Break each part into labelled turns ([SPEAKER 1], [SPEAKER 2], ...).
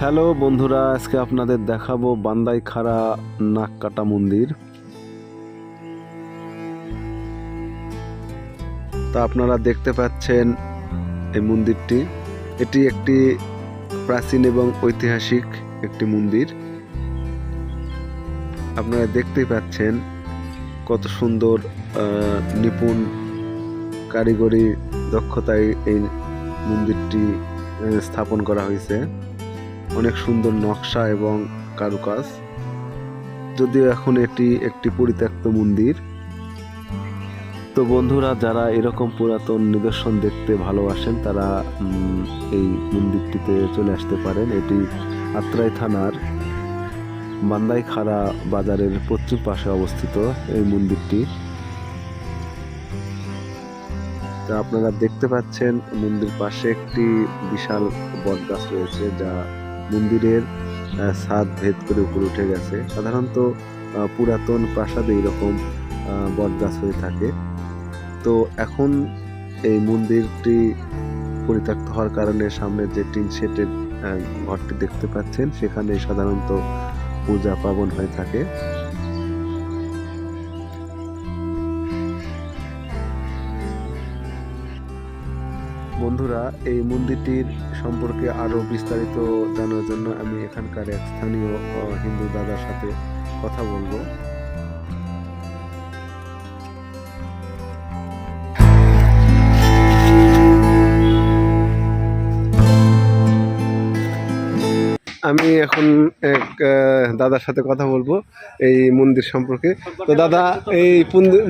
[SPEAKER 1] Hello বন্ধুরা, আজকে আপনাদের দেখাবো বান্দাইখারা নাককাটা মন্দির। তা আপনারা দেখতে পাচ্ছেন এই মন্দিরটি, এটি একটি প্রাচীন এবং ঐতিহাসিক একটি মন্দির। আপনারা দেখতেই পাচ্ছেন কত সুন্দর নিপুণ কারিগরি দক্ষতায় এই মন্দিরটি স্থাপন করা হয়েছে। অনেক সুন্দর নকশা এবং কারুকাজ। যদিও এখন এটি একটি পরিত্যক্ত মন্দির। তো বন্ধুরা, যারা এরকম পুরাতন নিদর্শন দেখতে ভালোবাসেন তারা এই মন্দিরটিতে চলে আসতে পারেন। এটি আত্রাই থানার বান্দাইখারা বাজারের পশ্চিম পাশে অবস্থিত এই মন্দিরটি। তা আপনারা দেখতে পাচ্ছেন মন্দির পাশে একটি বিশাল বটগাছ রয়েছে, যা মন্দিরের ছাদ ভেদ করে উপরে উঠে গেছে। সাধারণত পুরাতন প্রাসাদে এরকম বটগাছ হয়ে থাকে। তো এখন এই মন্দিরটি পরিত্যক্ত হওয়ার কারণে সামনে যে টিন শেডের ঘরটি দেখতে পাচ্ছেন, সেখানে সাধারণত পূজা পার্বণ হয়ে থাকে। বন্ধুরা, এই মন্দিরটির সম্পর্কে আরো বিস্তারিত জানার জন্য আমি এখানকার এক স্থানীয় হিন্দু দাদার সাথে কথা বলবো। আমি এখন এক দাদার সাথে কথা বলবো এই মন্দির সম্পর্কে। তো দাদা, এই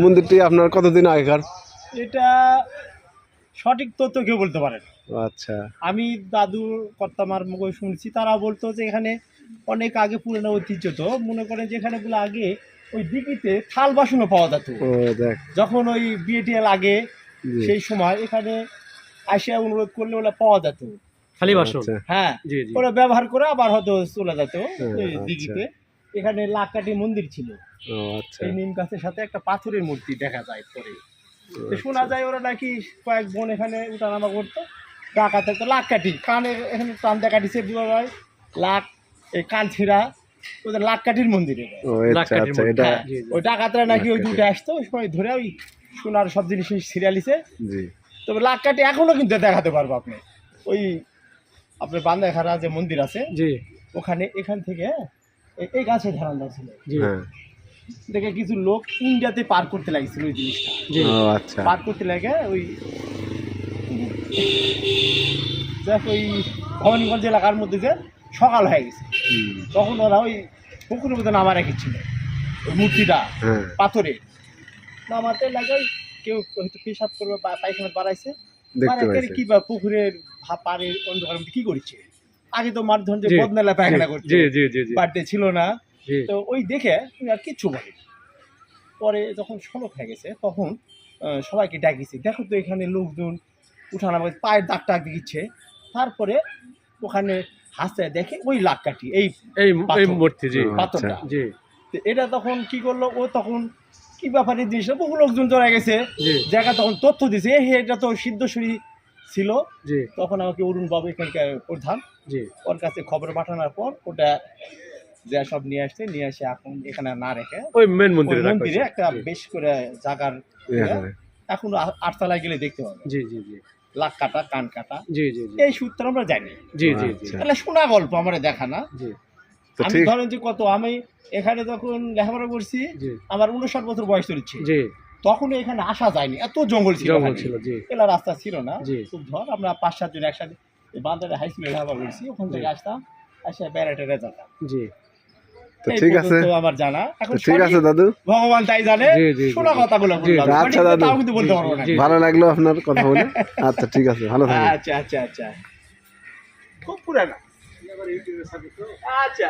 [SPEAKER 1] মন্দিরটি আপনার কতদিন আগেকার?
[SPEAKER 2] এটা সঠিক তথ্য কেউ বলতে পারেন।
[SPEAKER 1] আচ্ছা,
[SPEAKER 2] আমি দাদুর কর্তামার মুখে শুনছি, তারা বলতো যে এখানে অনেক আগে পুরনো ঐতিহ্য। তো মনে করেন যে এখানে গুলো আগে ওই দিঘিতে থাল বাসনও পাওয়া যেত। যখন ওই বিয়েটিএল আগে সেই সময় এখানে আসিয়া অনুরোধ করলে ওরা পাওয়া যেত খালি বাসন। হ্যাঁ, ওরা ব্যবহার করে আবার হয়তো চলে যেত দিঘিতে। এখানে লাককাঠি মন্দির ছিল। এই নিম গাছের সাথে একটা পাথরের মূর্তি দেখা যায় পরে। শোনা যায় ওরা নাকি কয়েক বোন এখানে উঠানামা করতো, ডাকাতে তো লাককাঠি কানে এখানে টান দেখা কাটিছে হয় লাক, এই কান ছিঁড়া, ওদের লাককাঠির মন্দিরে। ওই ডাকাতরা নাকি ওই দুটো আসতো ওই সময় ধরে ওই সোনার সব জিনিস ছিঁড়ালিছে। তবে লাককাঠি এখনো কিন্তু দেখাতে পারবো আপনি। ওই আপনার বান্দাইখারা যে মন্দির আছে ওখানে, এখান থেকে এই গাছে ধারণা ছিল দেখে কিছু লোক ইন্ডিয়াতে পার করতে লাগছিল ওই জিনিসটা। পার করতে লাগে ওই ওই ভবানীগঞ্জ এলাকার মধ্যে যে সকাল হয়ে গেছে, তখন ওরা ওই পুকুরের মধ্যে নামা রেখেছিল ওই মূর্তিটা পাথরে। নামাতে লাগে কেউ হয়তো পেশাব করবে বা পায়খানা বাড়াইছে, কি বা পুকুরের পাড়ের অন্ধকারের মধ্যে কি করছে। আগে তো মার ধরন যে বদনালা পায়খানা করছে, বাড়িতে ছিল না। তো ওই দেখে আর কিচ্ছু বলে। পরে যখন সড়ক হয়ে গেছে তখন সবাইকে ডাকিছে, দেখো তো এখানে লোকজন উঠানামা পায়ের দাগ টাগ দিচ্ছে। তারপরে ওখানে হাসতে দেখে ওই লাককাঠি এই পাথরটা। এটা তখন কি করলো, ও তখন কি ব্যাপারে জিনিসটা বহু লোকজন জড়া গেছে, জায়গা তখন তথ্য দিছে এটা তো সিদ্ধেশ্বরী ছিল। তখন আমাকে অরুণ বাবু এখানকার প্রধান, ওর কাছে খবর পাঠানোর পর ওটা যা সব নিয়ে আসে এখন এখানে না রেখে ওই মেন মন্দিরে একটা বেশ করে জায়গার এখন আটতলায় গেলে দেখতে পাবে লাক কাটা কান কাটা এই সূত্র আমরা জানি। তাহলে শোনা গল্প আমার দেখা না। আমি ধরেন যে কত আমি এখানে যখন লেখাপড়া করছি আমার 59 বছর বয়স চলছে, তখন এখানে আসা যায়নি, এত জঙ্গল ছিল, এলা রাস্তা ছিল না। খুব ধর আমরা 5-7 জন একসাথে বান্দারে হাই স্কুলে লেখাপড়া করছি, ওখান থেকে আসতাম, আসে বেড়াতে যেতাম।
[SPEAKER 1] ঠিক আছে,
[SPEAKER 2] আমার জানা। এখন
[SPEAKER 1] ঠিক আছে দাদু,
[SPEAKER 2] ভগবান তাই জানে, শোনা কথাগুলো বললাম।
[SPEAKER 1] আচ্ছা দাদু,
[SPEAKER 2] তাও কিন্তু বলতে পারবো না।
[SPEAKER 1] ভালো লাগলো আপনার কথা বলে। আচ্ছা ঠিক আছে, ভালো থাকবেন।
[SPEAKER 2] আচ্ছা খুব পুরানা। আচ্ছা